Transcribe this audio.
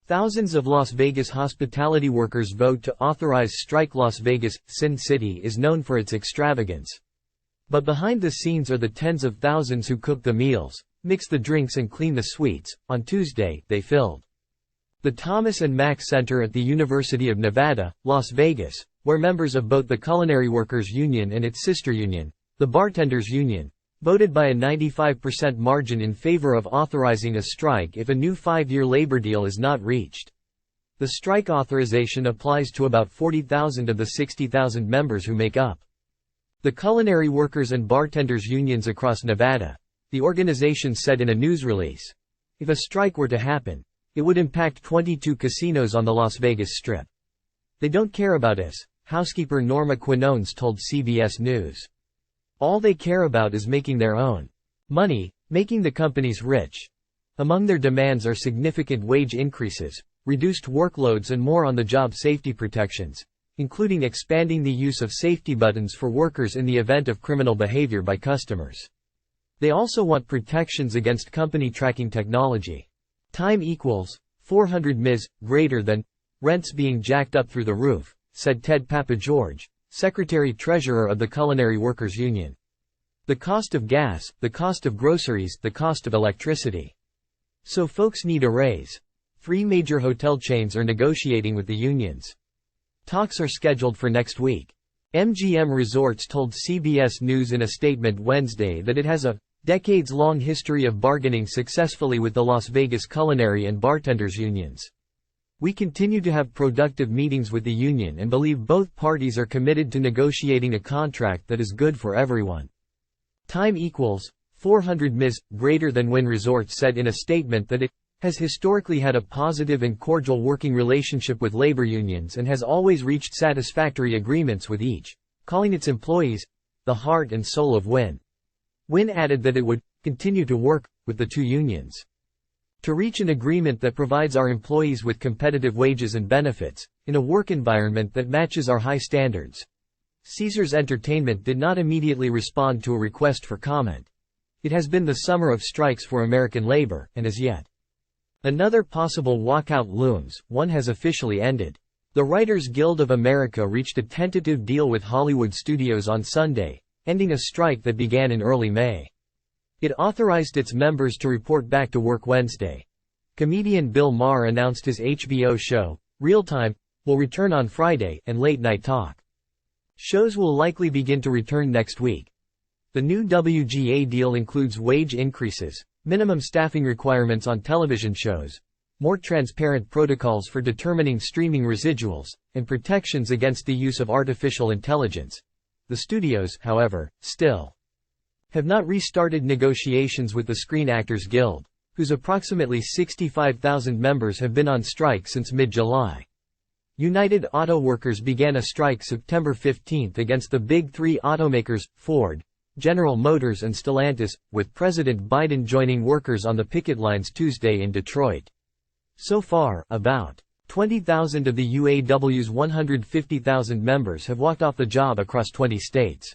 Thousands of Las Vegas hospitality workers vote to authorize strike. Las Vegas, Sin City is known for its extravagance. But behind the scenes are the tens of thousands who cook the meals, mix the drinks and clean the suites. On Tuesday, they filled the Thomas Mack Center at the University of Nevada, Las Vegas, where members of both the Culinary Workers Union and its sister union, the Bartenders Union, voted by a 95% margin in favor of authorizing a strike if a new 5-year labor deal is not reached. The strike authorization applies to about 40,000 of the 60,000 members who make up the Culinary Workers and Bartenders unions across Nevada, the organization said in a news release. If a strike were to happen, it would impact 22 casinos on the Las Vegas Strip. They don't care about us, housekeeper Norma Quinones told CBS News. All they care about is making their own money, making the companies rich. Among their demands are significant wage increases, reduced workloads and more on-the-job safety protections, including expanding the use of safety buttons for workers in the event of criminal behavior by customers. They also want protections against company tracking technology. Time equals 400 ms, greater than, rents being jacked up through the roof, said Ted Papageorge, Secretary-Treasurer of the Culinary Workers Union. The cost of gas, the cost of groceries, the cost of electricity. So folks need a raise. 3 major hotel chains are negotiating with the unions. Talks are scheduled for next week. MGM Resorts told CBS News in a statement Wednesday that it has a decades-long history of bargaining successfully with the Las Vegas Culinary and Bartenders unions. We continue to have productive meetings with the union and believe both parties are committed to negotiating a contract that is good for everyone. Time equals 400 ms, greater than Wynn Resorts said in a statement that it has historically had a positive and cordial working relationship with labor unions and has always reached satisfactory agreements with each, calling its employees the heart and soul of Wynn. Wynn added that it would continue to work with the two unions to reach an agreement that provides our employees with competitive wages and benefits, in a work environment that matches our high standards. Caesars Entertainment did not immediately respond to a request for comment. It has been the summer of strikes for American labor, and as yet, another possible walkout looms. One has officially ended. The Writers Guild of America reached a tentative deal with Hollywood studios on Sunday, ending a strike that began in early May. It authorized its members to report back to work Wednesday. Comedian Bill Maher announced his HBO show, Real Time, will return on Friday, and Late Night Talk shows will likely begin to return next week. The new WGA deal includes wage increases, minimum staffing requirements on television shows, more transparent protocols for determining streaming residuals, and protections against the use of artificial intelligence. The studios, however, still have not restarted negotiations with the Screen Actors Guild, whose approximately 65,000 members have been on strike since mid-July. United Auto Workers began a strike September 15 against the Big Three automakers, Ford, General Motors and Stellantis, with President Biden joining workers on the picket lines Tuesday in Detroit. So far, about 20,000 of the UAW's 150,000 members have walked off the job across 20 states.